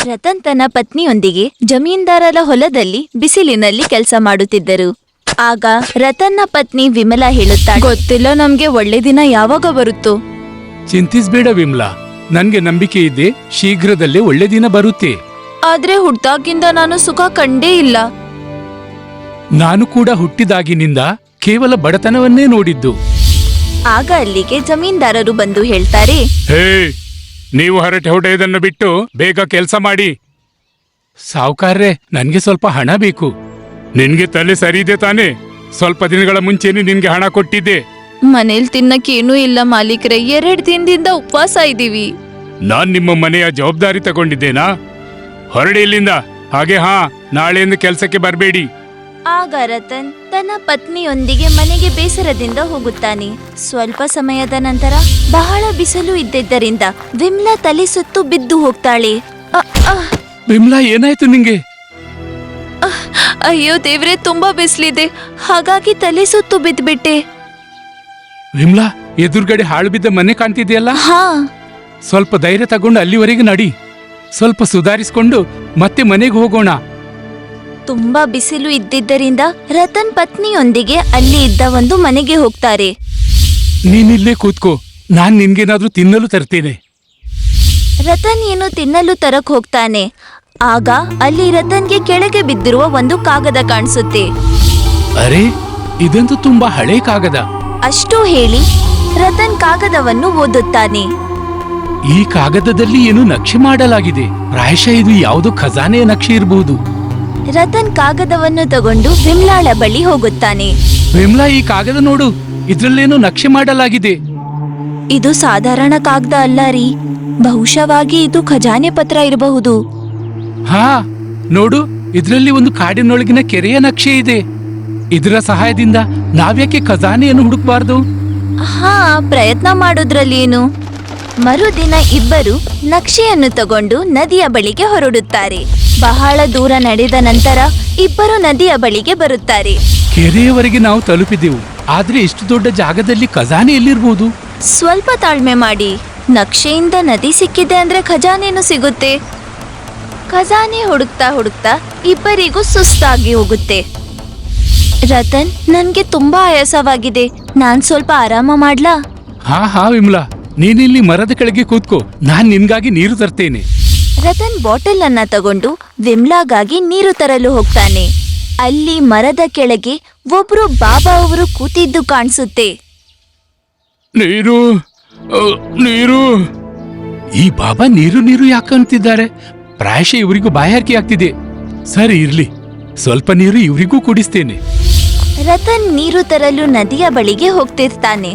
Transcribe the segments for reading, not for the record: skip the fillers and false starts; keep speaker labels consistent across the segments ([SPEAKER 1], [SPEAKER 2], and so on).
[SPEAKER 1] ರತನ್ ತನ್ನ ಪತ್ನಿಯೊಂದಿಗೆ ಜಮೀನ್ದಾರರ ಹೊಲದಲ್ಲಿ ಬಿಸಿಲಿನಲ್ಲಿ ಕೆಲಸ ಮಾಡುತ್ತಿದ್ದರು. ಆಗ ರತನ್ನ ಪತ್ನಿ ವಿಮಲಾ ಹೇಳುತ್ತಾಳೆ, ಗೊತ್ತಿಲ್ಲ ನಮ್ಗೆ ಒಳ್ಳೆ ದಿನ ಯಾವಾಗ ಬರುತ್ತೋ.
[SPEAKER 2] ಚಿಂತಿಸ್ಬೇಡ ವಿಮಲಾ, ನನ್ಗೆ ನಂಬಿಕೆ ಇದೆ, ಶೀಘ್ರದಲ್ಲೇ ಒಳ್ಳೆ ದಿನ ಬರುತ್ತೆ.
[SPEAKER 1] ಆದ್ರೆ ಹುಟ್ಟಾಗಿಂದ ನಾನು ಸುಖ ಕಂಡೇ ಇಲ್ಲ.
[SPEAKER 2] ನಾನು ಕೂಡ ಹುಟ್ಟಿದಾಗಿನಿಂದ ಕೇವಲ ಬಡತನವನ್ನೇ ನೋಡಿದ್ದು.
[SPEAKER 1] ಆಗ ಅಲ್ಲಿಗೆ ಜಮೀನ್ದಾರರು ಬಂದು ಹೇಳ್ತಾರೆ,
[SPEAKER 2] ಹೇ, ನೀವು ಹರಟೆ ಹೊಡೆಯೋದನ್ನು ಬಿಟ್ಟು ಬೇಗ ಕೆಲಸ ಮಾಡಿ. ಸಾವುಕಾರ್ರೆ, ನನ್ಗೆ ಸ್ವಲ್ಪ ಹಣ ಬೇಕು. ನಿನ್ಗೆ ತಲೆ ಸರಿ ಇದೆ ತಾನೆ? ಸ್ವಲ್ಪ ದಿನಗಳ ಮುಂಚೆನೆ ನಿನ್ಗೆ ಹಣ ಕೊಟ್ಟಿದ್ದೆ.
[SPEAKER 1] ಮನೇಲಿ ತಿನ್ನಕ್ಕೇನೂ ಇಲ್ಲ ಮಾಲೀಕ್ರೆ, 2 ದಿನದಿಂದ ಉಪವಾಸ ಇದ್ದೀವಿ.
[SPEAKER 2] ನಾನ್ ನಿಮ್ಮ ಮನೆಯ ಜವಾಬ್ದಾರಿ ತಗೊಂಡಿದ್ದೇನಾ? ಹೊರಡಿ ಇಲ್ಲಿಂದ. ಹಾಗೆ ನಾಳೆಯಿಂದ ಕೆಲಸಕ್ಕೆ ಬರಬೇಡಿ.
[SPEAKER 1] ಆಗ ರತನ್ ತನ್ನ ಪತ್ನಿಯೊಂದಿಗೆ ಮನೆಗೆ ಬೇಸರದಿಂದ ಹೋಗುತ್ತಾನೆ. ಸ್ವಲ್ಪ ಸಮಯದ ನಂತರ ಬಹಳ ಬಿಸಿಲು ಇದ್ದಿದ್ದರಿಂದ ವಿಮ್ಲಾ ತಲೆ ಸುತ್ತು ಬಿದ್ದು ಹೋಗ್ತಾಳೆ.
[SPEAKER 2] ವಿಮ್ಲಾ, ಏನಾಯ್ತು ನಿಂಗೆ?
[SPEAKER 1] ಅಯ್ಯೋ ದೇವ್ರೆ, ತುಂಬಾ ಬಿಸಿಲಿದೆ, ಹಾಗಾಗಿ ತಲೆ ಸುತ್ತು ಬಿದ್ದ್ಬಿಟ್ಟೆ.
[SPEAKER 2] ವಿಮ್ಲಾ, ಎದುರುಗಡೆ ಹಾಳು ಬಿದ್ದ ಮನೆ ಕಾಣ್ತಿದೆಯಲ್ಲ? ಸ್ವಲ್ಪ ಧೈರ್ಯ ತಗೊಂಡು ಅಲ್ಲಿವರೆಗೆ ನಡಿ. ಸ್ವಲ್ಪ ಸುಧಾರಿಸ್ಕೊಂಡು ಮತ್ತೆ ಮನೆಗೆ ಹೋಗೋಣ.
[SPEAKER 1] ತುಂಬಾ ಬಿಸಿಲು ಇದ್ದಿದ್ದರಿಂದ ರತನ್ ಪತ್ನಿಯೊಂದಿಗೆ ಅಲ್ಲಿ ಇದ್ದ ಒಂದು ಮನೆಗೆ ಹೋಗ್ತಾರೆ.
[SPEAKER 2] ನೀನಿಲ್ಲೇ ಕೂತ್ಕೋ, ನಾನ್ ನಿನ್ಗೇನಾದ್ರೂ ತಿನ್ನಲು ತರ್ತೇನೆ.
[SPEAKER 1] ರತನ್ ಏನು ತಿನ್ನಲು ತರಕ್ ಹೋಗ್ತಾನೆ. ಆಗ ಅಲ್ಲಿ ರತನ್ಗೆ ಕೆಳಗೆ ಬಿದ್ದಿರುವ ಒಂದು ಕಾಗದ ಕಾಣಿಸುತ್ತೆ.
[SPEAKER 2] ಅರೆ, ಇದಂತೂ ತುಂಬಾ ಹಳೆ ಕಾಗದ.
[SPEAKER 1] ಅಷ್ಟು ಹೇಳಿ ರತನ್ ಕಾಗದವನ್ನು ಓದುತ್ತಾನೆ.
[SPEAKER 2] ಈ ಕಾಗದದಲ್ಲಿ ಏನು ನಕ್ಷೆ ಮಾಡಲಾಗಿದೆ. ಪ್ರಾಯಶಃ ಇದು ಯಾವುದೋ ಖಜಾನೆಯ ನಕ್ಷೆ ಇರಬಹುದು.
[SPEAKER 1] ರತನ್ ಕಾಗದವನ್ನು ತಗೊಂಡು ವಿಮ್ಲಾಳ ಬಳಿ ಹೋಗುತ್ತಾನೆ.
[SPEAKER 2] ವಿಮ್ಲಾ, ಈ ಕಾಗದ ನೋಡು, ಇದ್ರಲ್ಲೇನೋ ನಕ್ಷೆ ಮಾಡಲಾಗಿದೆ.
[SPEAKER 1] ಇದು ಸಾಧಾರಣ ಕಾಗದ ಅಲ್ಲ ರೀ, ಬಹುಶಃವಾಗಿ ಇದು ಖಜಾನೆ ಪತ್ರ ಇರಬಹುದು.
[SPEAKER 2] ನೋಡು, ಇದ್ರಲ್ಲಿ ಒಂದು ಕಾಡಿನೊಳಗಿನ ಕೆರೆಯ ನಕ್ಷೆ ಇದೆ. ಇದರ ಸಹಾಯದಿಂದ ನಾವ್ಯಾಕೆ ಖಜಾನೆಯನ್ನು ಹುಡುಕಬಾರ್ದು?
[SPEAKER 1] ಪ್ರಯತ್ನ ಮಾಡೋದ್ರಲ್ಲಿ ಏನು. ಮರುದಿನ ಇಬ್ಬರು ನಕ್ಷೆಯನ್ನು ತಗೊಂಡು ನದಿಯ ಬಳಿಗೆ ಹೊರಡುತ್ತಾರೆ. ಬಹಳ ದೂರ ನಡೆದ ನಂತರ ಇಬ್ಬರು ನದಿಯ ಬಳಿಗೆ ಬರುತ್ತಾರೆ.
[SPEAKER 2] ಕೆರೆಯವರೆಗೆ ನಾವು ತಲುಪಿದೆವು, ಆದ್ರೆ ಇಷ್ಟು ದೊಡ್ಡ ಜಾಗದಲ್ಲಿ ಖಜಾನೆ ಎಲ್ಲಿರ್ಬೋದು?
[SPEAKER 1] ಸ್ವಲ್ಪ ತಾಳ್ಮೆ ಮಾಡಿ, ನಕ್ಷೆಯಿಂದ ನದಿ ಸಿಕ್ಕಿದೆ ಅಂದ್ರೆ ಖಜಾನೆನೂ ಸಿಗುತ್ತೆ. ಖಜಾನೆ ಹುಡುಕ್ತಾ ಹುಡುಕ್ತಾ ಇಬ್ಬರಿಗೂ ಸುಸ್ತಾಗಿ ಹೋಗುತ್ತೆ. ರತನ್, ನನ್ಗೆ ತುಂಬಾ ಆಯಾಸವಾಗಿದೆ, ನಾನ್ ಸ್ವಲ್ಪ ಆರಾಮ ಮಾಡ್ಲಾ?
[SPEAKER 2] ವಿಮಲಾ, ನೀನಿಲ್ಲಿ ಮರದ ಕೆಳಗೆ ಕೂತ್ಕೋ, ನಾನ್ ನಿನ್ಗಾಗಿ ನೀರು ತರ್ತೇನೆ.
[SPEAKER 1] ರತನ್ ಬಾಟಲ್ ಅನ್ನ ತಗೊಂಡು ವಿಮ್ಲಾಗಾಗಿ ನೀರು ತರಲು ಹೋಗ್ತಾನೆ. ಅಲ್ಲಿ ಮರದ ಕೆಳಗೆ ಒಬ್ರು ಬಾಬಾ ಅವರು ಕೂತಿದ್ದು ಕಾಣಿಸುತ್ತೆ.
[SPEAKER 2] ನೀರು ನೀರು ಈ ಬಾಬಾ ನೀರು ನೀರು ಯಾಕಂತಿದ್ದಾರೆ? ಪ್ರಾಯಶಃ ಇವರಿಗೂ ಬಾಯಾರಿಕೆ ಆಗ್ತಿದೆ. ಸರಿ ಇರ್ಲಿ, ಸ್ವಲ್ಪ ನೀರು ಇವರಿಗೂ ಕುಡಿಸ್ತೇನೆ.
[SPEAKER 1] ರತನ್ ನೀರು ತರಲು ನದಿಯ ಬಳಿಗೆ ಹೋಗ್ತಿರ್ತಾನೆ.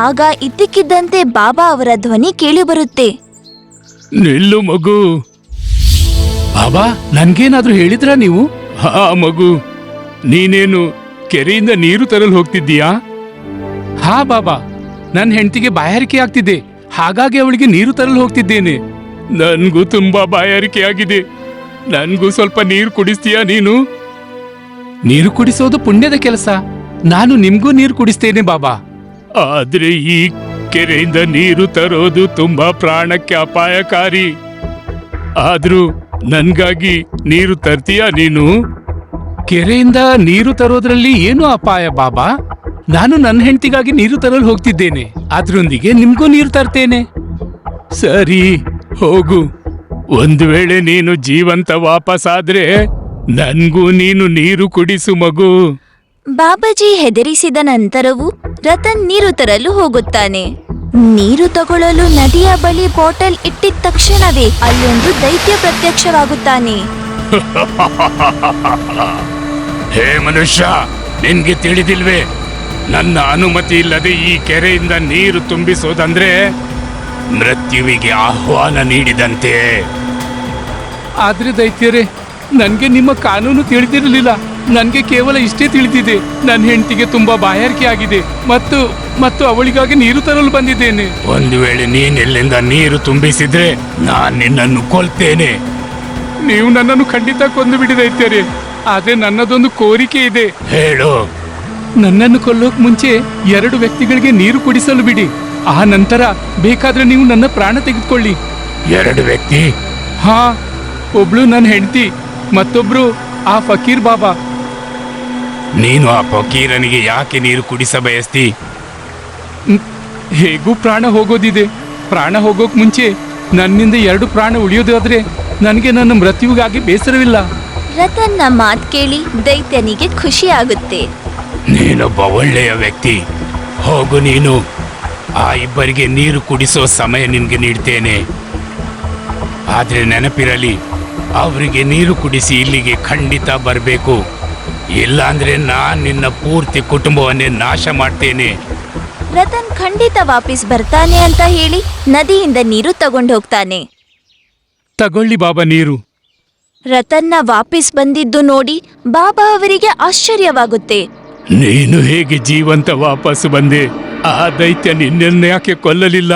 [SPEAKER 1] ಆಗ ಇದ್ದಕ್ಕಿದ್ದಂತೆ ಬಾಬಾ ಅವರ ಧ್ವನಿ ಕೇಳಿ ಬರುತ್ತೆ.
[SPEAKER 2] ನಿಲ್ಲು ಮಗು. ಬಾಬಾ, ನನ್ಗೇನಾದ್ರೂ ಹೇಳಿದ್ರ ನೀವು? ಮಗು, ನೀನೇನು ಕೆರೆಯಿಂದ ನೀರು ತರಲು ಹೋಗ್ತಿದ್ದೀಯಾ? ಬಾಬಾ, ನನ್ನ ಹೆಂಡತಿಗೆ ಬಾಯಾರಿಕೆ ಆಗ್ತಿದೆ, ಹಾಗಾಗಿ ಅವಳಿಗೆ ನೀರು ತರಲು ಹೋಗ್ತಿದ್ದೇನೆ. ನನ್ಗೂ ತುಂಬಾ ಬಾಯಾರಿಕೆ ಆಗಿದೆ, ನನ್ಗೂ ಸ್ವಲ್ಪ ನೀರು ಕುಡಿಸ್ತೀಯಾ ನೀನು? ನೀರು ಕುಡಿಸೋದು ಪುಣ್ಯದ ಕೆಲಸ, ನಾನು ನಿಮ್ಗೂ ನೀರು ಕುಡಿಸ್ತೇನೆ ಬಾಬಾ. ಆದ್ರೆ ಈ ಕೆರೆಯಿಂದ ನೀರು ತರೋದು ತುಂಬಾ ಪ್ರಾಣಕ್ಕೆ ಅಪಾಯಕಾರಿ. ಆದ್ರೂ ನನ್ಗಾಗಿ ನೀರು ತರ್ತೀಯಾ ನೀನು? ಕೆರೆಯಿಂದ ನೀರು ತರೋದ್ರಲ್ಲಿ ಏನು ಅಪಾಯ ಬಾಬಾ? ನಾನು ನನ್ನ ಹೆಂಡತಿಗಾಗಿ ನೀರು ತರಲು ಹೋಗ್ತಿದ್ದೇನೆ, ಅದ್ರೊಂದಿಗೆ ನಿಮ್ಗೂ ನೀರು ತರ್ತೇನೆ. ಸರಿ, ಹೋಗು. ಒಂದು ವೇಳೆ ನೀನು ಜೀವಂತ ವಾಪಸ್ಸಾದ್ರೆ ನನ್ಗೂ ನೀನು ನೀರು ಕುಡಿಸು ಮಗು.
[SPEAKER 1] ಬಾಬಾಜಿ ಹೆದರಿಸಿದ ನಂತರವೂ ರತನ್ ನೀರು ತರಲು ಹೋಗುತ್ತಾನೆ. ನೀರು ತಗೊಳ್ಳಲು ನದಿಯ ಬಳಿ ಬಾಟಲ್ ಇಟ್ಟಿದ ತಕ್ಷಣವೇ ಅಲ್ಲೊಂದು ದೈತ್ಯ ಪ್ರತ್ಯಕ್ಷವಾಗುತ್ತಾನೆ.
[SPEAKER 2] ಹೇ ಮನುಷ್ಯ, ನಿನ್ಗೆ ತಿಳಿದಿಲ್ವೇ? ನನ್ನ ಅನುಮತಿ ಇಲ್ಲದೆ ಈ ಕೆರೆಯಿಂದ ನೀರು ತುಂಬಿಸೋದಂದ್ರೆ ಮೃತ್ಯುವಿಗೆ ಆಹ್ವಾನ ನೀಡಿದಂತೆ. ಆದ್ರೆ ದೈತ್ಯರೇ, ನನ್ಗೆ ನಿಮ್ಮ ಕಾನೂನು ತಿಳಿದಿರಲಿಲ್ಲ. ನನ್ಗೆ ಕೇವಲ ಇಷ್ಟೇ ತಿಳಿದಿದೆ, ನನ್ನ ಹೆಂಡತಿಗೆ ತುಂಬಾ ಬಾಯಾರಿಕೆ ಆಗಿದೆ ಮತ್ತು ಅವಳಿಗಾಗಿ ನೀರು ತರಲು ಬಂದಿದ್ದೇನೆ. ಒಂದು ವೇಳೆ ನೀನೆಲ್ಲಿಂದ ನೀರು ತುಂಬಿಸಿದ್ರೆ ನಾನ್ ನಿನ್ನನ್ನು ಕೊಲ್ತೇನೆ. ನೀವು ನನ್ನನ್ನು ಖಂಡಿತ ಕೊಂದು ಬಿಡಿ ದೈತ್ಯರೇ, ಆದ್ರೆ ನನ್ನದೊಂದು ಕೋರಿಕೆ ಇದೆ. ಹೇಳು. ನನ್ನನ್ನು ಕೊಲ್ಲೋಕ್ ಮುಂಚೆ 2 ವ್ಯಕ್ತಿಗಳಿಗೆ ನೀರು ಕುಡಿಸಲು ಬಿಡಿ. ಆ ನಂತರ ಬೇಕಾದ್ರೆ ನೀವು ನನ್ನ ಪ್ರಾಣ ತೆಗೆದುಕೊಳ್ಳಿ. 2 ವ್ಯಕ್ತಿ? ಒಬ್ಳು ನನ್ನ ಹೆಂಡತಿ, ಮತ್ತೊಬ್ರು ಆ ಫಕೀರ್ ಬಾಬಾ. ನೀನು ಆ ಫಕೀರನಿಗೆ ಯಾಕೆ ನೀರು ಕುಡಿಸ ಬಯಸ್ತಿ? ಹೇಗೂ ಪ್ರಾಣ ಹೋಗೋದಿದೆ. ಪ್ರಾಣ ಹೋಗೋಕ್ ಮುಂಚೆ ನನ್ನಿಂದ 2 ಪ್ರಾಣ ಉಳಿಯೋದಾದ್ರೆ ನನಗೆ ನನ್ನ ಮೃತ್ಯುವಿಗಾಗಿ ಬೇಸರವಿಲ್ಲ.
[SPEAKER 1] ರತನ್ನ ಮಾತ್ ಕೇಳಿ ದೈತ್ಯನಿಗೆ ಖುಷಿ ಆಗುತ್ತೆ.
[SPEAKER 2] ನೀನೊಬ್ಬ ಒಳ್ಳೆಯ ವ್ಯಕ್ತಿ. ಹೋಗು, ನೀನು ಆ ಇಬ್ಬರಿಗೆ ನೀರು ಕುಡಿಸೋ ಸಮಯ ನಿನ್ಗೆ ನೀಡ್ತೇನೆ. ಆದ್ರೆ ನೆನಪಿರಲಿ, ಅವರಿಗೆ ನೀರು ಕುಡಿಸಿ ಇಲ್ಲಿಗೆ ಖಂಡಿತ ಬರಬೇಕು. ಇಲ್ಲಾಂದ್ರೆ ನಾನ್ ನಿನ್ನ ಪೂರ್ತಿ ಕುಟುಂಬವನ್ನೇ ನಾಶ ಮಾಡ್ತೇನೆ.
[SPEAKER 1] ರತನ್ ಖಂಡಿತ ವಾಪಸ್ ಬರ್ತಾನೆ ಅಂತ ಹೇಳಿ ನದಿಯಿಂದ ನೀರು ತಗೊಂಡು ಹೋಗ್ತಾನೆ.
[SPEAKER 2] ತಗೊಳ್ಳಿ ಬಾಬಾ ನೀರು.
[SPEAKER 1] ರತನ್ನ ವಾಪಸ್ ಬಂದಿದ್ದು ನೋಡಿ ಬಾಬಾ ಅವರಿಗೆ ಆಶ್ಚರ್ಯವಾಗುತ್ತೆ.
[SPEAKER 2] ನೀನು ಹೇಗೆ ಜೀವಂತ ವಾಪಸ್ ಬಂದೆ? ಆ ದೈತ್ಯ ನಿನ್ನನ್ನು ಯಾಕೆ ಕೊಲ್ಲಲಿಲ್ಲ?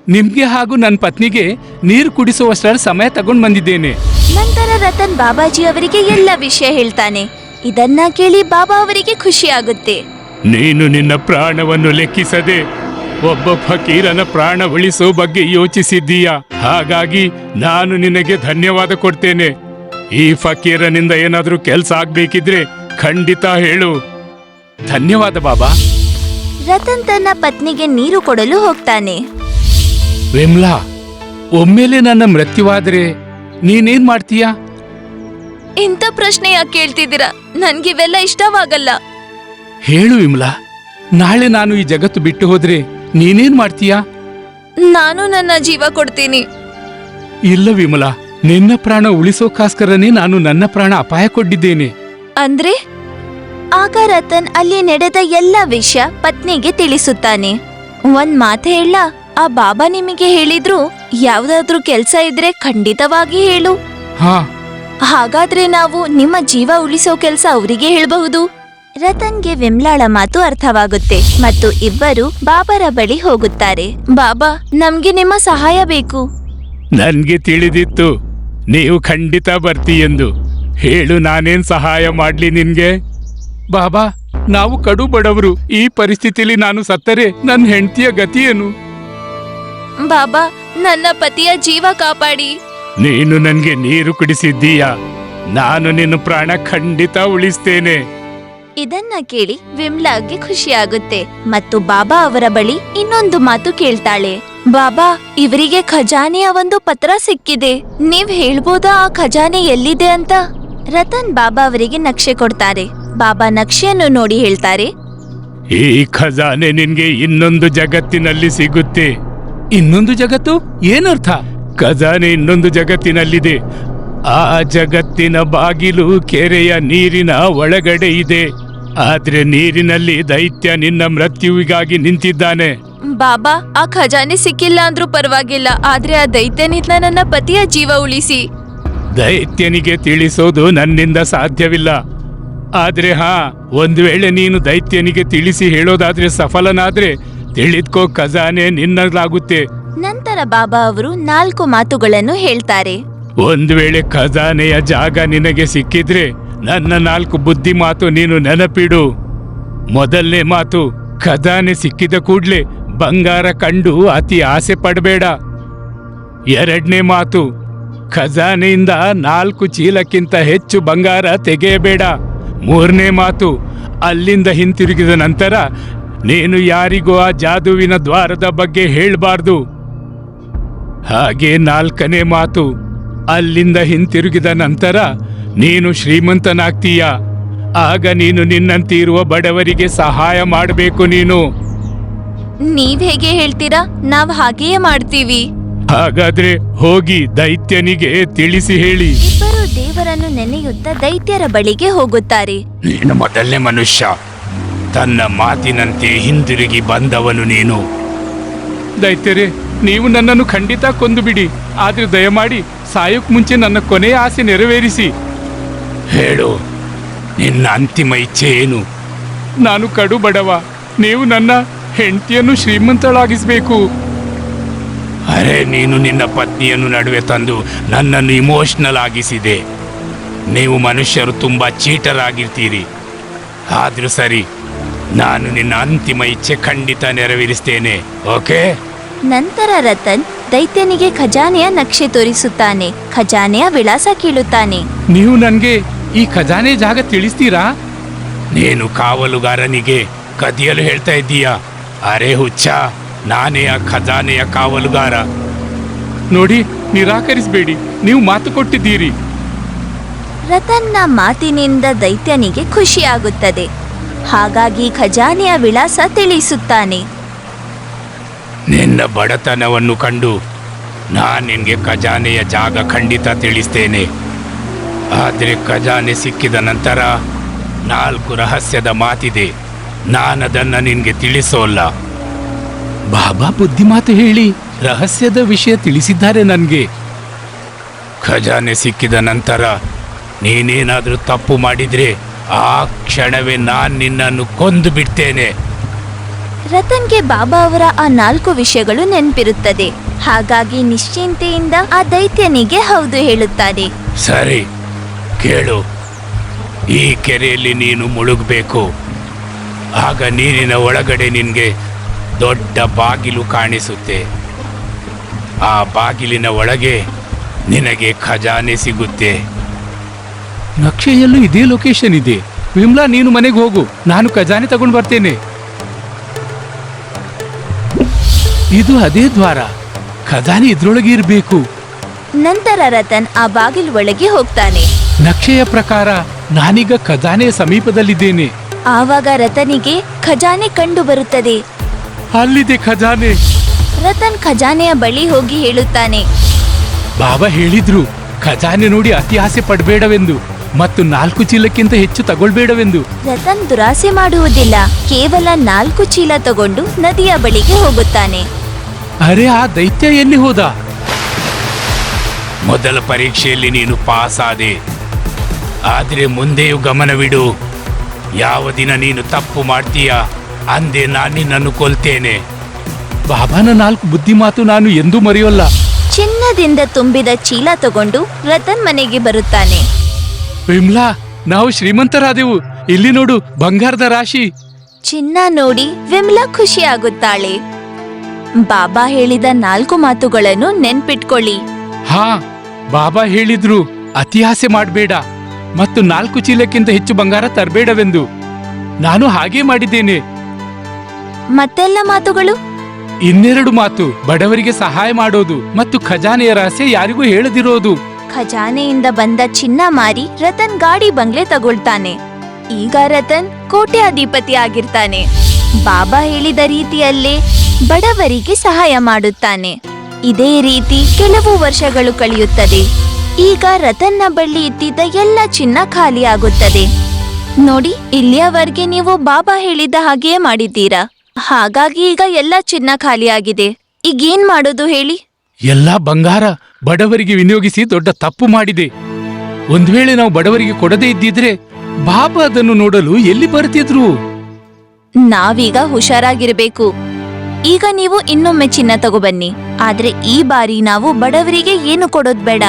[SPEAKER 2] ನಿಮ್ಗೆ ಹಾಗೂ ನನ್ನ ಪತ್ನಿಗೆ ನೀರು ಕುಡಿಸುವಷ್ಟರ ಸಮಯ ತಗೊಂಡು ಬಂದಿದ್ದೇನೆ.
[SPEAKER 1] ನಂತರ ರತನ್ ಬಾಬಾಜಿ ಅವರಿಗೆ ಎಲ್ಲ ವಿಷಯ ಹೇಳ್ತಾನೆ. ಇದನ್ನ ಕೇಳಿ ಬಾಬಾ ಅವರಿಗೆ ಖುಷಿ ಆಗುತ್ತೆ.
[SPEAKER 2] ನೀನು ನಿನ್ನ ಪ್ರಾಣವನ್ನು ಲೆಕ್ಕಿಸದೆ ಒಬ್ಬ ಫಕೀರನ ಪ್ರಾಣ ಉಳಿಸೋ ಬಗ್ಗೆ ಯೋಚಿಸಿದ್ದೀಯಾ. ಹಾಗಾಗಿ ನಾನು ನಿನಗೆ ಧನ್ಯವಾದ ಕೊಡ್ತೇನೆ. ಈ ಫಕೀರನಿಂದ ಏನಾದ್ರೂ ಕೆಲಸ ಆಗ್ಬೇಕಿದ್ರೆ ಖಂಡಿತ ಹೇಳು. ಧನ್ಯವಾದ ಬಾಬಾ.
[SPEAKER 1] ರತನ್ ತನ್ನ ಪತ್ನಿಗೆ ನೀರು ಕೊಡಲು ಹೋಗ್ತಾನೆ.
[SPEAKER 2] ವಿಮ್ಲಾ, ಒಮ್ಮೆಲೆ ನನ್ನ ಮೃತ್ಯುವಾದ್ರೆ ನೀನೇನ್ ಮಾಡ್ತೀಯಾ?
[SPEAKER 1] ಇಂಥ ಪ್ರಶ್ನೆ ಯಾಕೆ ಕೇಳ್ತಿದ್ದೀರಾ? ನನ್ಗಿವೆಲ್ಲ ಇಷ್ಟವಾಗಲ್ಲ.
[SPEAKER 2] ಹೇಳು ವಿಮ್ಲಾ, ನಾಳೆ ನಾನು ಈ ಜಗತ್ತು ಬಿಟ್ಟು ಹೋದ್ರೆ ನೀನೇನ್ ಮಾಡ್ತೀಯಾ?
[SPEAKER 1] ನಾನು ನನ್ನ ಜೀವ ಕೊಡ್ತೀನಿ.
[SPEAKER 2] ಇಲ್ಲ ವಿಮಲಾ, ನಿನ್ನ ಪ್ರಾಣ ಉಳಿಸೋಕ್ಕೋಸ್ಕರನೇ ನಾನು ನನ್ನ ಪ್ರಾಣ ಅಪಾಯ ಕೊಟ್ಟಿದ್ದೇನೆ.
[SPEAKER 1] ಅಂದ್ರೆ? ಆಗ ರತನ್ ಅಲ್ಲಿ ನಡೆದ ಎಲ್ಲ ವಿಷಯ ಪತ್ನಿಗೆ ತಿಳಿಸುತ್ತಾನೆ. ಒಂದ್ ಮಾತು ಹೇಳ, ಆ ಬಾಬಾ ನಿಮಗೆ ಹೇಳಿದ್ರು ಯಾವ್ದಾದ್ರೂ ಕೆಲ್ಸ ಇದ್ರೆ ಖಂಡಿತವಾಗಿ ಹೇಳು.
[SPEAKER 2] ಹಾ,
[SPEAKER 1] ಹಾಗಾದ್ರೆ ನಾವು ನಿಮ್ಮ ಜೀವ ಉಳಿಸೋ ಕೆಲ್ಸ ಅವರಿಗೆ ಹೇಳಬಹುದು. ರತನ್ಗೆ ವಿಮ್ಲಾಳ ಮಾತು ಅರ್ಥವಾಗುತ್ತೆ ಮತ್ತು ಇಬ್ಬರು ಬಾಬಾರ ಬಳಿ ಹೋಗುತ್ತಾರೆ. ಬಾಬಾ, ನಮ್ಗೆ ನಿಮ್ಮ ಸಹಾಯ ಬೇಕು.
[SPEAKER 2] ನನ್ಗೆ ತಿಳಿದಿತ್ತು ನೀವು ಖಂಡಿತ ಬರ್ತಿ ಎಂದು. ಹೇಳು, ನಾನೇನ್ ಸಹಾಯ ಮಾಡ್ಲಿ ನಿನ್ಗೆ? ಬಾಬಾ, ನಾವು ಕಡು ಬಡವರು. ಈ ಪರಿಸ್ಥಿತಿಲಿ ನಾನು ಸತ್ತರೆ ನನ್ನ ಹೆಂಡತಿಯ ಗತಿ ಏನು?
[SPEAKER 1] ಬಾಬಾ, ನನ್ನ ಪತಿಯ ಜೀವ ಕಾಪಾಡಿ.
[SPEAKER 2] ನೀನು ನನ್ಗೆ ನೀರು ಕುಡಿಸಿದ್ದೀಯಾ? ನಾನು ನಿನ್ನ ಪ್ರಾಣ ಖಂಡಿತ ಉಳಿಸ್ತೇನೆ.
[SPEAKER 1] ಇದನ್ನ ಕೇಳಿ ವಿಮ್ಲಾಗೆ ಖುಷಿಯಾಗುತ್ತೆ ಮತ್ತು ಬಾಬಾ ಅವರ ಬಳಿ ಇನ್ನೊಂದು ಮಾತು ಕೇಳ್ತಾಳೆ. ಬಾಬಾ, ಇವರಿಗೆ ಖಜಾನೆಯ ಒಂದು ಪತ್ರ ಸಿಕ್ಕಿದೆ. ನೀವ್ ಹೇಳ್ಬೋದಾ ಆ ಖಜಾನೆ ಎಲ್ಲಿದೆ ಅಂತ? ರತನ್ ಬಾಬಾ ಅವರಿಗೆ ನಕ್ಷೆ ಕೊಡ್ತಾರೆ. ಬಾಬಾ ನಕ್ಷೆಯನ್ನು ನೋಡಿ ಹೇಳ್ತಾರೆ,
[SPEAKER 2] ಈ ಖಜಾನೆ ನಿನ್ಗೆ ಇನ್ನೊಂದು ಜಗತ್ತಿನಲ್ಲಿ ಸಿಗುತ್ತೆ. ಇನ್ನೊಂದು ಜಗತ್ತು? ಏನರ್ಥ? ಖಜಾನೆ ಇನ್ನೊಂದು ಜಗತ್ತಿನಲ್ಲಿದೆ. ಆ ಜಗತ್ತಿನ ಬಾಗಿಲು ಕೆರೆಯ ನೀರಿನ ಒಳಗಡೆ ಇದೆ. ಆದ್ರೆ ನೀರಿನಲ್ಲಿ ದೈತ್ಯ ನಿನ್ನ ಮೃತ್ಯುವಿಗಾಗಿ ನಿಂತಿದ್ದಾನೆ.
[SPEAKER 1] ಬಾಬಾ, ಆ ಖಜಾನೆ ಸಿಕ್ಕಿಲ್ಲ ಅಂದ್ರೂ ಪರವಾಗಿಲ್ಲ, ಆದ್ರೆ ಆ ದೈತ್ಯನಿಂದ ನನ್ನ ಪತಿಯ ಜೀವ ಉಳಿಸಿ.
[SPEAKER 2] ದೈತ್ಯನಿಗೆ ತಿಳಿಸೋದು ನನ್ನಿಂದ ಸಾಧ್ಯವಿಲ್ಲ. ಆದ್ರೆ ಒಂದು ವೇಳೆ ನೀನು ದೈತ್ಯನಿಗೆ ತಿಳಿಸಿ ಹೇಳೋದಾದ್ರೆ ಸಫಲನಾದ್ರೆ ತಿಳಿದ್ಕೋ, ಖಜಾನೆ ನಿನ್ನದಾಗುತ್ತೆ.
[SPEAKER 1] ನಂತರ ಬಾಬಾ ಅವರು 4 ಮಾತುಗಳನ್ನು ಹೇಳ್ತಾರೆ.
[SPEAKER 2] ಒಂದು ವೇಳೆ ಖಜಾನೆಯ ಜಾಗ ನಿನಗೆ ಸಿಕ್ಕಿದ್ರೆ ನನ್ನ 4 ಬುದ್ಧಿ ಮಾತು ನೀನು ನೆನಪಿಡು. ಮೊದಲನೇ ಮಾತು, ಖಜಾನೆ ಸಿಕ್ಕಿದ ಕೂಡ್ಲೆ ಬಂಗಾರ ಕಂಡು ಅತಿ ಆಸೆ ಪಡಬೇಡ. ಎರಡನೇ ಮಾತು, ಖಜಾನೆಯಿಂದ 4 ಚೀಲಕ್ಕಿಂತ ಹೆಚ್ಚು ಬಂಗಾರ ತೆಗೆಯಬೇಡ. ಮೂರನೇ ಮಾತು, ಅಲ್ಲಿಂದ ಹಿಂತಿರುಗಿದ ನಂತರ ನೀನು ಯಾರಿಗೂ ಆ ಜಾದುವಿನ ದ್ವಾರದ ಬಗ್ಗೆ ಹೇಳಬಾರ್ದು. ಹಾಗೆ 4ನೇ ಮಾತು, ಅಲ್ಲಿಂದ ಹಿಂತಿರುಗಿದ ನಂತರ ನೀನು ಶ್ರೀಮಂತನಾಗ್ತೀಯ. ಆಗ ನೀನು ನಿನ್ನಂತಿರುವ ಬಡವರಿಗೆ ಸಹಾಯ ಮಾಡಬೇಕು. ನೀನು
[SPEAKER 1] ನೀವ್ ಹೇಗೆ ಹೇಳ್ತೀರಾ? ನಾವ್ ಹಾಗೆಯೇ ಮಾಡ್ತೀವಿ.
[SPEAKER 2] ಹಾಗಾದ್ರೆ ಹೋಗಿ ದೈತ್ಯನಿಗೆ ತಿಳಿಸಿ ಹೇಳಿ.
[SPEAKER 1] ಇಬ್ಬರು ದೇವರನ್ನು ನೆನೆಯುತ್ತಾ ದೈತ್ಯರ ಬಳಿಗೆ ಹೋಗುತ್ತಾರೆ.
[SPEAKER 2] ನೀನು ಮೊದಲನೇ ಮನುಷ್ಯ, ತನ್ನ ಮಾತಿನಂತೆ ಹಿಂದಿರುಗಿ ಬಂದವನು ನೀನು. ದೈತ್ಯರೇ, ನೀವು ನನ್ನನ್ನು ಖಂಡಿತ ಕೊಂದು ಬಿಡಿ. ಆದ್ರೆ ದಯಮಾಡಿ ಸಾಯೋಕ್ ಮುಂಚೆ ನನ್ನ ಕೊನೆಯ ಆಸೆ ನೆರವೇರಿಸಿ. ಹೇಳು, ನಿನ್ನ ಅಂತಿಮ ಇಚ್ಛೆ ಏನು? ನಾನು ಕಡು ಬಡವ. ನೀವು ನನ್ನ ಹೆಂಡತಿಯನ್ನು ಶ್ರೀಮಂತಳಾಗಿಸ್ಬೇಕು. ಅರೆ, ನೀನು ನಿನ್ನ ಪತ್ನಿಯನ್ನು ನಡುವೆ ತಂದು ನನ್ನನ್ನು ಇಮೋಷನಲ್ ಆಗಿಸಿದೆ. ನೀವು ಮನುಷ್ಯರು ತುಂಬಾ ಚೀಟರ್ ಆಗಿರ್ತೀರಿ. ಆದ್ರೂ ಸರಿ, ನಾನು ನಿನ್ನ ಅಂತಿಮ ಇಚ್ಛೆ ಖಂಡಿತ ನೆರವೇರಿಸ್ತೇನೆ. ಓಕೆ?
[SPEAKER 1] ನಂತರ ರತನ್ ದೈತ್ಯನಿಗೆ ಖಜಾನೆಯ ನಕ್ಷೆ ತೋರಿಸುತ್ತಾನೆ. ಖಜಾನೆಯ ವಿಳಾಸ ಕೇಳುತ್ತಾನೆ.
[SPEAKER 2] ನೀವು ನನ್ಗೆ ಈ ಖಜಾನೆ ಜಾಗ ತಿಳಿಸ್ತೀರಾ? ನೀನು ಕಾವಲುಗಾರನಿಗೆ ಕದಿಯಲು ಹೇಳ್ತಾ ಇದ್ದೀಯಾ? ಅರೆ ಹುಚ್ಚ, ನಾನೇ ಆ ಖಜಾನೆಯ ಕಾವಲುಗಾರ. ನೋಡಿ, ನಿರಾಕರಿಸಬೇಡಿ, ನೀವು ಮಾತು ಕೊಟ್ಟಿದ್ದೀರಿ.
[SPEAKER 1] ರತನ್ನ ಮಾತಿನಿಂದ ದೈತ್ಯನಿಗೆ ಖುಷಿಯಾಗುತ್ತದೆ. ಹಾಗಾಗಿ ಖಜಾನೆಯ ವಿಳಾಸ ತಿಳಿಸುತ್ತಾನೆ.
[SPEAKER 2] ನಿನ್ನ ಬಡತನವನ್ನು ಕಂಡು ನಾನು ನಿನಗೆ ಖಜಾನೆಯ ಜಾಗ ಖಂಡಿತ ತಿಳಿಸ್ತೇನೆ. ಆದರೆ ಖಜಾನೆ ಸಿಕ್ಕಿದ ನಂತರ 4 ರಹಸ್ಯದ ಮಾತಿದೆ. ನಾನದನ್ನು ನಿನಗೆ ತಿಳಿಸೋಲ್ಲ. ಬಾಬಾ ಬುದ್ಧಿಮಾತು ಹೇಳಿ ರಹಸ್ಯದ ವಿಷಯ ತಿಳಿಸಿದ್ದಾರೆ ನನಗೆ. ಖಜಾನೆ ಸಿಕ್ಕಿದ ನಂತರ ನೀನೇನಾದರೂ ತಪ್ಪು ಮಾಡಿದ್ರೆ ಆ ಕ್ಷಣವೇ ನಾನು ನಿನ್ನನ್ನು ಕೊಂದು ಬಿಡ್ತೇನೆ.
[SPEAKER 1] ರತನ್ಗೆ ಬಾಬಾ ಅವರ ಆ 4 ವಿಷಯಗಳು ನೆನಪಿರುತ್ತದೆ. ಹಾಗಾಗಿ ನಿಶ್ಚಿಂತೆಯಿಂದ ಆ ದೈತ್ಯನಿಗೆ ಹೌದು ಹೇಳುತ್ತಾನೆ.
[SPEAKER 2] ಸರಿ, ಕೇಳು. ಈ ಕೆರೆಯಲ್ಲಿ ನೀನು ಮುಳುಗಬೇಕು. ಆಗ ನೀರಿನ ಒಳಗಡೆ ನಿನಗೆ ದೊಡ್ಡ ಬಾಗಿಲು ಕಾಣಿಸುತ್ತೆ. ಆ ಬಾಗಿಲಿನ ಒಳಗೆ ನಿನಗೆ ಖಜಾನೆ ಸಿಗುತ್ತೆ. ನಕ್ಷೆಯಲ್ಲೂ ಇದೇ ಲೊಕೇಶನ್ ಇದೆ. ವಿಮ್ಲಾ, ನೀನು ಮನೆಗೆ ಹೋಗು, ನಾನು ಖಜಾನೆ ತಗೊಂಡು ಬರ್ತೇನೆ. ಇದು ಅದೇ ದ್ವಾರ. ಖಜಾನೆ ಇದ್ರೊಳಗೆ ಇರಬೇಕು.
[SPEAKER 1] ನಂತರ ರತನ್ ಆ ಬಾಗಿಲು ಒಳಗೆ ಹೋಗ್ತಾನೆ.
[SPEAKER 2] ನಕ್ಷೆಯ ಪ್ರಕಾರ ನಾನೀಗ ಖಜಾನೆಯ ಸಮೀಪದಲ್ಲಿದ್ದೇನೆ.
[SPEAKER 1] ಆವಾಗ ರತನಿಗೆ ಖಜಾನೆ ಕಂಡು ಬರುತ್ತದೆ.
[SPEAKER 2] ಅಲ್ಲಿದೆ ಖಜಾನೆ.
[SPEAKER 1] ರತನ್ ಖಜಾನೆಯ ಬಳಿ ಹೋಗಿ ಹೇಳುತ್ತಾನೆ.
[SPEAKER 2] ಬಾಬಾ ಹೇಳಿದ್ರು, ಖಜಾನೆ ನೋಡಿ ಅತಿ ಆಸೆ ಪಡಬೇಡವೆಂದು ಮತ್ತು 4 ಚೀಲಕ್ಕಿಂತ ಹೆಚ್ಚು ತಗೊಳ್ಬೇಡವೆಂದು.
[SPEAKER 1] ರತನ್ ದುರಾಸೆ ಮಾಡುವುದಿಲ್ಲ. ಕೇವಲ 4 ಚೀಲ ತಗೊಂಡು ನದಿಯ ಬಳಿಗೆ ಹೋಗುತ್ತಾನೆ.
[SPEAKER 2] ಅರೆ, ಆ ದೈತ್ಯ ಎಲ್ಲಿ ಹೋದ? ಮೊದಲ ಪರೀಕ್ಷೆಯಲ್ಲಿ ನೀನು ಪಾಸ್ ಆದೆ. ಆದ್ರೆ ಮುಂದೆಯೂ ಗಮನವಿಡು. ಯಾವ ದಿನ ನೀನು ತಪ್ಪು ಮಾಡ್ತೀಯಾ ಅಂದೇ ನಾನು ನಿನ್ನನ್ನು ಕೊಲ್ತೇನೆ. ಬಾಬಾನ 4 ಬುದ್ಧಿಮಾತು ನಾನು ಎಂದೂ ಮರೆಯೋಲ್ಲ.
[SPEAKER 1] ಚಿನ್ನದಿಂದ ತುಂಬಿದ ಚೀಲ ತಗೊಂಡು ರತನ್ ಮನೆಗೆ ಬರುತ್ತಾನೆ.
[SPEAKER 2] ವಿಮ್ಲಾ, ನಾವು ಶ್ರೀಮಂತರಾದೆವು. ಇಲ್ಲಿ ನೋಡು, ಬಂಗಾರದ ರಾಶಿ.
[SPEAKER 1] ಚಿನ್ನ ನೋಡಿ ವಿಮಲಾ ಖುಷಿಯಾಗುತ್ತಾಳೆ. ಬಾಬಾ ಹೇಳಿದ 4 ಮಾತುಗಳನ್ನು ನೆನ್ಪಿಟ್ಕೊಳ್ಳಿ.
[SPEAKER 2] ಹಾ, ಬಾಬಾ ಹೇಳಿದ್ರು ಅತಿ ಆಸೆ ಮಾಡಬೇಡ ಮತ್ತು 4 ಚೀಲಕ್ಕಿಂತ ಹೆಚ್ಚು ಬಂಗಾರ ತರಬೇಡವೆಂದು. ನಾನು ಹಾಗೇ ಮಾಡಿದ್ದೇನೆ.
[SPEAKER 1] ಮತ್ತೆಲ್ಲ ಮಾತುಗಳು?
[SPEAKER 2] 2 ಮಾತು: ಬಡವರಿಗೆ ಸಹಾಯ ಮಾಡೋದು ಮತ್ತು ಖಜಾನೆಯ ರಹಸ್ಯ ಯಾರಿಗೂ ಹೇಳದಿರೋದು.
[SPEAKER 1] ಖಜಾನೆಯಿಂದ ಬಂದ ಚಿನ್ನ ಮಾರಿ ರತನ್ ಗಾಡಿ ಬಂಗ್ಲೆ ತಗೊಳ್ತಾನೆ. ಈಗ ರತನ್ ಕೋಟ್ಯಾಧಿಪತಿ ಆಗಿರ್ತಾನೆ. ಬಾಬಾ ಹೇಳಿದ ರೀತಿಯಲ್ಲೇ ಬಡವರಿಗೆ ಸಹಾಯ ಮಾಡುತ್ತಾನೆ. ಇದೇ ರೀತಿ ಕೆಲವು ವರ್ಷಗಳು ಕಳೆಯುತ್ತದೆ. ಈಗ ರತನ್ನ ಬಳಿ ಇದ್ದಿದ್ದ ಎಲ್ಲ ಚಿನ್ನ ಖಾಲಿಯಾಗುತ್ತದೆ. ನೋಡಿ, ಇಲ್ಲಿಯವರೆಗೆ ನೀವು ಬಾಬಾ ಹೇಳಿದ ಹಾಗೆಯೇ ಮಾಡಿದ್ದೀರಾ. ಹಾಗಾಗಿ ಈಗ ಎಲ್ಲ ಚಿನ್ನ ಖಾಲಿಯಾಗಿದೆ. ಈಗೇನ್ ಮಾಡೋದು ಹೇಳಿ?
[SPEAKER 2] ಎಲ್ಲಾ ಬಂಗಾರ ಬಡವರಿಗೆ ವಿನಿಯೋಗಿಸಿ ದೊಡ್ಡ ತಪ್ಪು ಮಾಡಿದೆ. ಒಂದ್ ವೇಳೆ ನಾವು ಬಡವರಿಗೆ ಕೊಡದೇ ಇದ್ದಿದ್ರೆ ಬಾಬಾ ಅದನ್ನು ನೋಡಲು ಎಲ್ಲಿ ಬರ್ತಿದ್ರು?
[SPEAKER 1] ನಾವೀಗ ಹುಷಾರಾಗಿರ್ಬೇಕು. ಈಗ ನೀವು ಇನ್ನೊಮ್ಮೆ ಚಿನ್ನ ತಗೊಬನ್ನಿ. ಆದ್ರೆ ಈ ಬಾರಿ ನಾವು ಬಡವರಿಗೆ ಏನು ಕೊಡೋದ್ ಬೇಡ.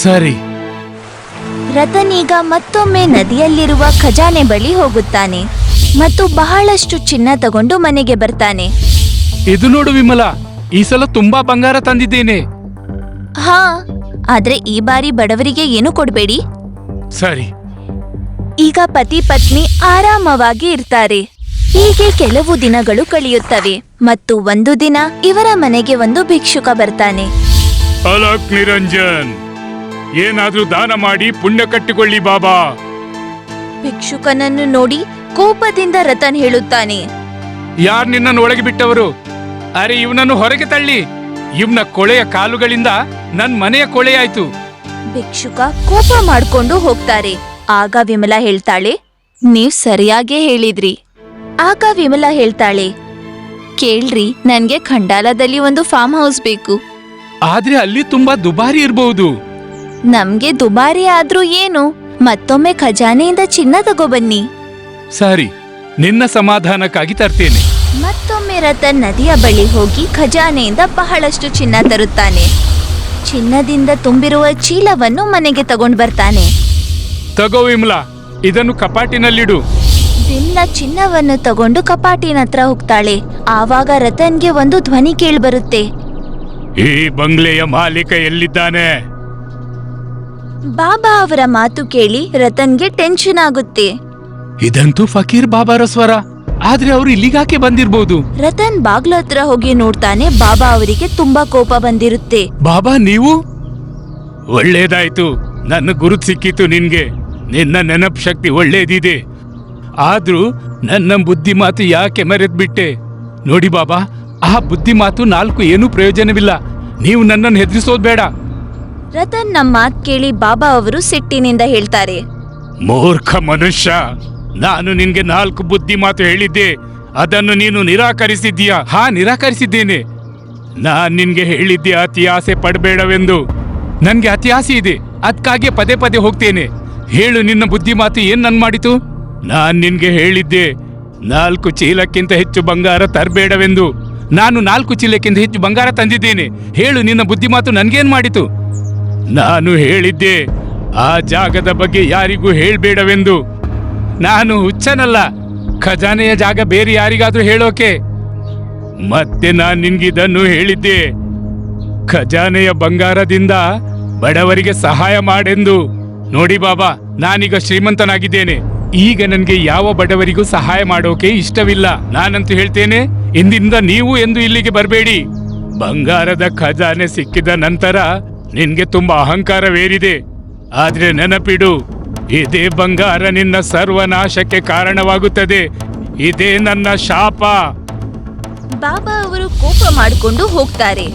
[SPEAKER 2] ಸರಿ.
[SPEAKER 1] ರತನ್ ಈಗ ಮತ್ತೊಮ್ಮೆ ನದಿಯಲ್ಲಿರುವ ಖಜಾನೆ ಬಳಿ ಹೋಗುತ್ತಾನೆ ಮತ್ತು ಬಹಳಷ್ಟು ಚಿನ್ನ ತಗೊಂಡು ಮನೆಗೆ ಬರ್ತಾನೆ.
[SPEAKER 2] ಇದು ನೋಡು ವಿಮಲಾ, ಈ ಸಲ ತುಂಬಾ ಬಂಗಾರ ತಂದಿದ್ದೇನೆ.
[SPEAKER 1] ಹಾ, ಆದ್ರೆ ಈ ಬಾರಿ ಬಡವರಿಗೆ ಏನು ಕೊಡ್ಬೇಡಿ.
[SPEAKER 2] ಸರಿ.
[SPEAKER 1] ಈಗ ಪತಿ ಪತ್ನಿ ಆರಾಮವಾಗಿ ಇರ್ತಾರೆ. ಹೀಗೆ ಕೆಲವು ದಿನಗಳು ಕಳೆಯುತ್ತವೆ ಮತ್ತು ಒಂದು ದಿನ ಇವರ ಮನೆಗೆ ಒಂದು ಭಿಕ್ಷುಕ ಬರ್ತಾನೆ.
[SPEAKER 2] ಅಲಕ್ ನಿರಂಜನ್, ಏನಾದ್ರೂ ದಾನ ಮಾಡಿ ಪುಣ್ಯ ಕಟ್ಟಿಕೊಳ್ಳಿ ಬಾಬಾ.
[SPEAKER 1] ಭಿಕ್ಷುಕನನ್ನು ನೋಡಿ ಕೋಪದಿಂದ ರತನ್ ಹೇಳುತ್ತಾನೆ.
[SPEAKER 2] ಯಾರ್ ನಿನ್ನನ್ನು ಒಳಗೆ ಬಿಟ್ಟವರು? ಅರೆ, ಇವನನ್ನು ಹೊರಗೆ ತಳ್ಳಿ. ಇವನ ಕೊಳೆಯ ಕಾಲುಗಳಿಂದ ನನ್ ಮನೆಯ ಕೊಳೆಯಾಯ್ತು.
[SPEAKER 1] ಭಿಕ್ಷುಕ ಕೋಪ ಮಾಡ್ಕೊಂಡು ಹೋಗ್ತಾರೆ. ಆಗ ವಿಮಲಾ ಹೇಳ್ತಾಳೆ, ನೀವ್ ಸರಿಯಾಗೇ ಹೇಳಿದ್ರಿ. ಆಗ ವಿಮಲಾ ಹೇಳ್ತಾಳೆ, ಕೇಳ್ರಿ, ನನ್ಗೆ ಖಂಡಾಲದಲ್ಲಿ ಒಂದು ಫಾರ್ಮ್ ಹೌಸ್ ಬೇಕು.
[SPEAKER 2] ಆದ್ರೆ ಅಲ್ಲಿ ತುಂಬಾ ದುಬಾರಿ ಇರಬಹುದು.
[SPEAKER 1] ನಮ್ಗೆ ದುಬಾರಿ ಆದ್ರೂ ಏನು, ಮತ್ತೊಮ್ಮೆ ಖಜಾನೆಯಿಂದ ಚಿನ್ನ ತಗೋಬನ್ನಿ.
[SPEAKER 2] ಸರಿ, ನಿನ್ನ ಸಮಾಧಾನಕ್ಕಾಗಿ ತರ್ತೇನೆ.
[SPEAKER 1] ಮತ್ತೊಮ್ಮೆ ರತನ್ ನದಿಯ ಬಳಿ ಹೋಗಿ ಖಜಾನೆಯಿಂದ ಬಹಳಷ್ಟು ಚಿನ್ನ ತರುತ್ತಾನೆ. ಚಿನ್ನದಿಂದ ತುಂಬಿರುವ ಚೀಲವನ್ನು ಮನೆಗೆ ತಗೊಂಡ್ ಬರ್ತಾನೆ.
[SPEAKER 2] ತಗೋ ವಿಮಲಾ, ಇದನ್ನು ಕಪಾಟಿನಲ್ಲಿಡು.
[SPEAKER 1] ವಿಮಲಾ ಚಿನ್ನವನ್ನು ತಗೊಂಡು ಕಪಾಟಿನ ಹತ್ರ ಹೋಗ್ತಾಳೆ. ಆವಾಗ ರತನ್ಗೆ ಒಂದು ಧ್ವನಿ ಕೇಳ್ಬರುತ್ತೆ.
[SPEAKER 2] ಈ ಬಂಗ್ಲೆಯ ಮಾಲೀಕ ಎಲ್ಲಿದ್ದಾನೆ?
[SPEAKER 1] ಬಾಬಾ ಅವರ ಮಾತು ಕೇಳಿ ರತನ್ಗೆ ಟೆನ್ಷನ್ ಆಗುತ್ತೆ.
[SPEAKER 2] ಇದಂತೂ ಫಕೀರ್ ಬಾಬಾರ ಸ್ವರ. ಆದ್ರೆ ಅವರು ಇಲ್ಲಿಗಾಕೆ ಬಂದಿರ್ಬೋದು?
[SPEAKER 1] ರತನ್ ಬಾಗ್ಲ ಹತ್ರ ಹೋಗಿ ನೋಡ್ತಾನೆ. ಬಾಬಾ ಅವರಿಗೆ ತುಂಬಾ ಕೋಪ ಬಂದಿರುತ್ತೆ.
[SPEAKER 2] ಬಾಬಾ, ನೀವು? ಒಳ್ಳೇದಾಯ್ತು, ನನ್ನ ಗುರುತು ಸಿಕ್ಕಿತು ನಿನ್ಗೆ. ನಿನ್ನ ನೆನಪು ಶಕ್ತಿ ಒಳ್ಳೇದಿದೆ. ಆದ್ರೂ ನನ್ನ ಬುದ್ಧಿ ಮಾತು ಯಾಕೆ ಮರೆತ್ಬಿಟ್ಟೆ? ನೋಡಿ ಬಾಬಾ, ಆ ಬುದ್ಧಿ ಮಾತು 4 ಏನೂ ಪ್ರಯೋಜನವಿಲ್ಲ. ನೀವು ನನ್ನನ್ನು ಹೆದರಿಸೋದ್ ಬೇಡ.
[SPEAKER 1] ರತನ್ ನಮ್ಮ ಮಾತ್ ಕೇಳಿ ಬಾಬಾ ಅವರು ಸಿಟ್ಟಿನಿಂದ ಹೇಳ್ತಾರೆ,
[SPEAKER 2] ಮೂರ್ಖ ಮನುಷ್ಯ, ನಾನು ನಿನ್ಗೆ 4 ಬುದ್ಧಿ ಮಾತು ಹೇಳಿದ್ದೆ. ಅದನ್ನು ನೀನು ನಿರಾಕರಿಸಿದ್ದೀಯಾ? ಹಾ, ನಿರಾಕರಿಸಿದ್ದೇನೆ. ನಾನ್ ನಿನ್ಗೆ ಹೇಳಿದ್ದೆ ಅತಿ ಆಸೆ ಪಡಬೇಡವೆಂದು. ನನ್ಗೆ ಅತಿ ಆಸೆ ಇದೆ, ಅದಕ್ಕಾಗಿ ಪದೇ ಪದೇ ಹೋಗ್ತೇನೆ. ಹೇಳು, ನಿನ್ನ ಬುದ್ಧಿ ಮಾತು ಏನ್ ನನ್ ಮಾಡಿತು? ನಾನ್ ನಿನ್ಗೆ ಹೇಳಿದ್ದೆ 4 ಚೀಲಕ್ಕಿಂತ ಹೆಚ್ಚು ಬಂಗಾರ ತರಬೇಡವೆಂದು. ನಾನು 4 ಚೀಲಕ್ಕಿಂತ ಹೆಚ್ಚು ಬಂಗಾರ ತಂದಿದ್ದೇನೆ. ಹೇಳು, ನಿನ್ನ ಬುದ್ಧಿ ಮಾತು ನನ್ಗೇನ್ ಮಾಡಿತು? ನಾನು ಹೇಳಿದ್ದೆ ಆ ಜಾಗದ ಬಗ್ಗೆ ಯಾರಿಗೂ ಹೇಳ್ಬೇಡವೆಂದು. ನಾನು ಹುಚ್ಚನಲ್ಲ, ಖಜಾನೆಯ ಜಾಗ ಬೇರೆ ಯಾರಿಗಾದ್ರೂ ಹೇಳೋಕೆ. ಮತ್ತೆ ನಾನ್ ನಿನ್ಗಿದನ್ನು ಹೇಳಿದ್ದೆ, ಖಜಾನೆಯ ಬಂಗಾರದಿಂದ ಬಡವರಿಗೆ ಸಹಾಯ ಮಾಡೆಂದು. ನೋಡಿ ಬಾಬಾ, ನಾನೀಗ ಶ್ರೀಮಂತನಾಗಿದ್ದೇನೆ. ಈಗ ನನ್ಗೆ ಯಾವ ಬಡವರಿಗೂ ಸಹಾಯ ಮಾಡೋಕೆ ಇಷ್ಟವಿಲ್ಲ. ನಾನಂತೂ ಹೇಳ್ತೇನೆ, ಇಂದಿಂದ ನೀವು ಎಂದು ಇಲ್ಲಿಗೆ ಬರಬೇಡಿ. ಬಂಗಾರದ ಖಜಾನೆ ಸಿಕ್ಕಿದ ನಂತರ ನಿನ್ಗೆ ತುಂಬಾ ಅಹಂಕಾರವೇರಿದೆ. ಆದ್ರೆ ನೆನಪಿಡು, ಇದೇ ಬಂಗಾರ ನಿನ್ನ ಸರ್ವನಾಶಕ್ಕೆ ಕಾರಣವಾಗುತ್ತದೆ. ಇದೇ ನನ್ನ ಶಾಪ.
[SPEAKER 1] ಬಾಬಾ ಅವರು ಕೋಪ ಮಾಡಿಕೊಂಡು ಹೋಗ್ತಾರೆ.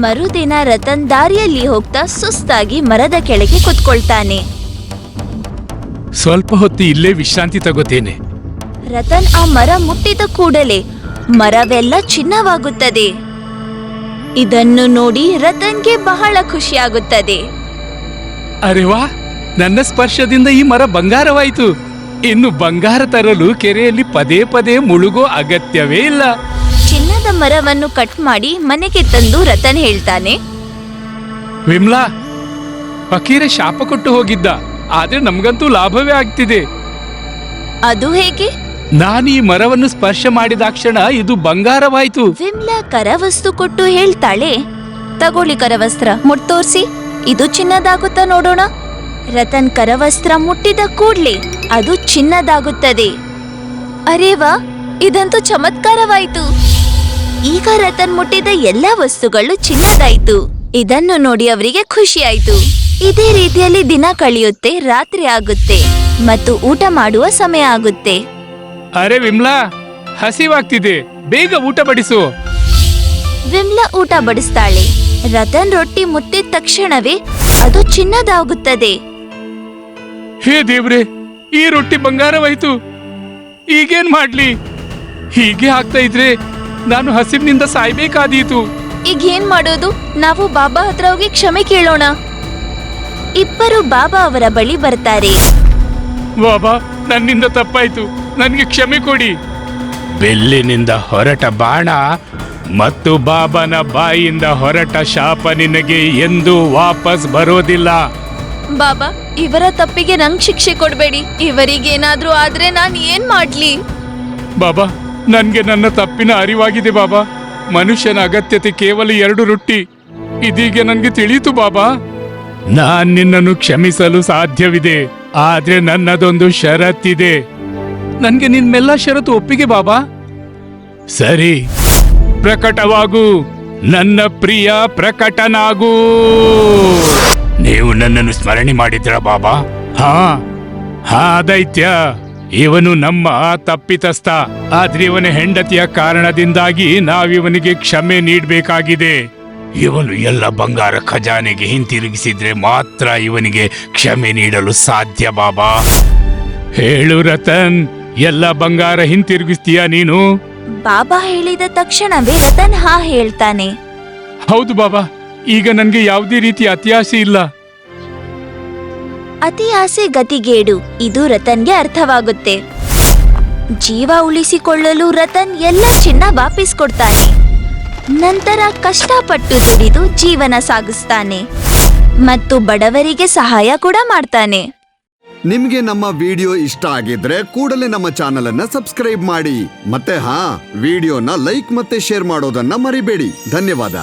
[SPEAKER 1] ಮರುದಿನ ರತನ್ ದಾರಿಯಲ್ಲಿ ಹೋಗ್ತಾ ಸುಸ್ತಾಗಿ ಮರದ ಕೆಳಗೆ ಕುತ್ಕೊಳ್ತಾನೆ.
[SPEAKER 2] ಸ್ವಲ್ಪ ಹೊತ್ತು ಇಲ್ಲೇ ವಿಶ್ರಾಂತಿ ತಗೋತೇನೆ.
[SPEAKER 1] ರತನ್ ಆ ಮರ ಮುಟ್ಟಿದ ಕೂಡಲೇ ಮರವೆಲ್ಲ ಚಿನ್ನವಾಗುತ್ತದೆ. ಇದನ್ನು ನೋಡಿ ರತನ್ಗೆ ಬಹಳ ಖುಷಿಯಾಗುತ್ತದೆ.
[SPEAKER 2] ಅರೆ ವಾ, ನನ್ನ ಸ್ಪರ್ಶದಿಂದ ಈ ಮರ ಬಂಗಾರವಾಯಿತು. ಇನ್ನು ಬಂಗಾರ ತರಲು ಕೆರೆಯಲ್ಲಿ ಪದೇ ಪದೇ ಮುಳುಗೋ ಅಗತ್ಯವೇ ಇಲ್ಲ.
[SPEAKER 1] ಚಿನ್ನದ ಮರವನ್ನು ಕಟ್ ಮಾಡಿ ಮನೆಗೆ ತಂದು ರತನ್ ಹೇಳ್ತಾನೆ,
[SPEAKER 2] ವಿಮ್ಲಾ, ಫಕೀರ ಶಾಪ ಕೊಟ್ಟು ಹೋಗಿದ್ದ. ಆದ್ರೆ ನಮ್ಗಂತೂ ಲಾಭವೇ ಆಗ್ತಿದೆ.
[SPEAKER 1] ಅದು ಹೇಗೆ?
[SPEAKER 2] ನಾನು ಈ ಮರವನ್ನು ಸ್ಪರ್ಶ ಮಾಡಿದಾಕ್ಷಣ ಇದು ಬಂಗಾರವಾಯ್ತು.
[SPEAKER 1] ವಿಮ್ಲಾ ಕರವಸ್ತು ಕೊಟ್ಟು ಹೇಳ್ತಾಳೆ, ತಗೊಳ್ಳಿ ಕರವಸ್ತ್ರ, ಮುಟ್ಟೋರ್ಸಿ, ಇದು ಚಿನ್ನದಾಗುತ್ತಾ ನೋಡೋಣ. ರತನ್ ಕರವಸ್ತ್ರ ಮುಟ್ಟಿದ ಕೂಡ್ಲೆ ಅದು ಚಿನ್ನದಾಗುತ್ತದೆ. ಅರೇ ವಾ, ಇದಂತೂ ಚಮತ್ಕಾರವಾಯ್ತು. ಈಗ ರತನ್ ಮುಟ್ಟಿದ ಎಲ್ಲಾ ವಸ್ತುಗಳು ಚಿನ್ನದಾಯ್ತು. ಇದನ್ನು ನೋಡಿ ಅವರಿಗೆ ಖುಷಿಯಾಯ್ತು. ಇದೇ ರೀತಿಯಲ್ಲಿ ದಿನ ಕಳೆಯುತ್ತೆ. ರಾತ್ರಿ ಆಗುತ್ತೆ ಮತ್ತು ಊಟ ಮಾಡುವ ಸಮಯ ಆಗುತ್ತೆ.
[SPEAKER 2] ಅರೆ ವಿಮ್ಲಾ, ಹಸಿವಾಗ್ತಿದೆ, ಬೇಗ ಊಟ ಬಡಿಸು.
[SPEAKER 1] ವಿಮ್ಲಾ ಊಟ ಬಡಿಸ್ತಾಳೆ. ರತನ್ ರೊಟ್ಟಿ ಮುಟ್ಟಿದ ತಕ್ಷಣವೇ ಅದು ಚಿನ್ನದಾಗುತ್ತದೆ.
[SPEAKER 2] ಹೇ ದೇವ್ರೆ, ಈ ರೊಟ್ಟಿ ಬಂಗಾರವಾಯ್ತು. ಈಗೇನ್ ಮಾಡ್ಲಿ? ಹೀಗೆ ಆಗ್ತಾ ಇದ್ರೆ ನಾನು ಹಸಿವಿನಿಂದ ಸಾಯ್ಬೇಕಾದೀತು.
[SPEAKER 1] ಈಗ ಏನ್ ಮಾಡೋದು? ನಾವು ಬಾಬಾ ಹತ್ರ ಹೋಗಿ ಕ್ಷಮೆ ಕೇಳೋಣ. ಇಬ್ಬರು ಬಾಬಾ ಅವರ ಬಳಿ ಬರ್ತಾರೆ.
[SPEAKER 2] ಬಾಬಾ, ನನ್ನಿಂದ ತಪ್ಪಾಯ್ತು, ನನ್ಗೆ ಕ್ಷಮೆ ಕೊಡಿ. ಬೆಲ್ಲಿನಿಂದ ಹೊರಟ ಬಾಣ ಮತ್ತು ಬಾಬಾನ ಬಾಯಿಯಿಂದ ಹೊರಟ ಶಾಪ ನಿನಗೆ ಎಂದೂ ವಾಪಸ್ ಬರೋದಿಲ್ಲ.
[SPEAKER 1] ಬಾಬಾ, ಇವರ ತಪ್ಪಿಗೆ ನಂಗ್ ಶಿಕ್ಷೆ ಕೊಡ್ಬೇಡಿ. ಇವರಿಗೇನಾದ್ರೂ ಆದ್ರೆ ನಾನ್ ಏನ್ ಮಾಡ್ಲಿ?
[SPEAKER 2] ಬಾಬಾ, ನನ್ಗೆ ನನ್ನ ತಪ್ಪಿನ ಅರಿವಾಗಿದೆ ಬಾಬಾ. ಮನುಷ್ಯನ ಅಗತ್ಯತೆ ಕೇವಲ 2 ರೊಟ್ಟಿ. ಇದೀಗ ನನ್ಗೆ ತಿಳಿಯಿತು ಬಾಬಾ. ನಾನ್ ನಿನ್ನನ್ನು ಕ್ಷಮಿಸಲು ಸಾಧ್ಯವಿದೆ, ಆದ್ರೆ ನನ್ನದೊಂದು ಷರತ್ತಿದೆ. ನನ್ಗೆ ನಿನ್ನೆಲ್ಲ ಷರತ್ತು ಒಪ್ಪಿಗೆ ಬಾಬಾ. ಸರಿ, ಪ್ರಕಟವಾಗು, ನನ್ನ ಪ್ರಿಯ ಪ್ರಕಟನಾಗೂ. ನೀವು ನನ್ನನ್ನು ಸ್ಮರಣೆ ಮಾಡಿದ್ರ ಬಾಬಾ? ಹಾ ದೈತ್ಯ, ಇವನು ನಮ್ಮ ತಪ್ಪಿತಸ್ಥ. ಆದ್ರೆ ಇವನ ಹೆಂಡತಿಯ ಕಾರಣದಿಂದಾಗಿ ನಾವಿವನಿಗೆ ಕ್ಷಮೆ ನೀಡಬೇಕಾಗಿದೆ. ಇವನು ಎಲ್ಲ ಬಂಗಾರ ಖಜಾನೆಗೆ ಹಿಂತಿರುಗಿಸಿದ್ರೆ ಮಾತ್ರ ಇವನಿಗೆ ಕ್ಷಮೆ ನೀಡಲು ಸಾಧ್ಯ ಬಾಬಾ. ಹೇಳು ರತನ್, ಎಲ್ಲ ಬಂಗಾರ ಹಿಂತಿರುಗಿಸ್ತೀಯಾ ನೀನು?
[SPEAKER 1] ಬಾಬಾ ಹೇಳಿದ ತಕ್ಷಣವೇ ರತನ್ ಹಾ ಹೇಳ್ತಾನೆ.
[SPEAKER 2] ಹೌದು ಬಾಬಾ, ಈಗ ನನ್ಗೆ ಯಾವುದೇ ರೀತಿಯ ಅತ್ಯಾಸೆ ಇಲ್ಲ.
[SPEAKER 1] ಅತಿ ಆಸೆ ಗತಿಗೇಡು, ಇದು ರತನ್ಗೆ ಅರ್ಥವಾಗುತ್ತೆ. ಜೀವ ಉಳಿಸಿಕೊಳ್ಳಲು ರತನ್ ಎಲ್ಲ ಚಿನ್ನ ವಾಪಸ್ ಕೊಡ್ತಾನೆ. ನಂತರ ಕಷ್ಟಪಟ್ಟು ದುಡಿದು ಜೀವನ ಸಾಗಿಸ್ತಾನೆ ಮತ್ತು ಬಡವರಿಗೆ ಸಹಾಯ ಕೂಡ ಮಾಡ್ತಾನೆ.
[SPEAKER 3] ನಿಮ್ಗೆ ನಮ್ಮ ವಿಡಿಯೋ ಇಷ್ಟ ಆಗಿದ್ರೆ ಕೂಡಲೇ ನಮ್ಮ ಚಾನೆಲ್ ಅನ್ನ ಸಬ್ಸ್ಕ್ರೈಬ್ ಮಾಡಿ. ಮತ್ತೆ ವಿಡಿಯೋನ ಲೈಕ್ ಮತ್ತೆ ಶೇರ್ ಮಾಡೋದನ್ನ ಮರಿಬೇಡಿ. ಧನ್ಯವಾದ.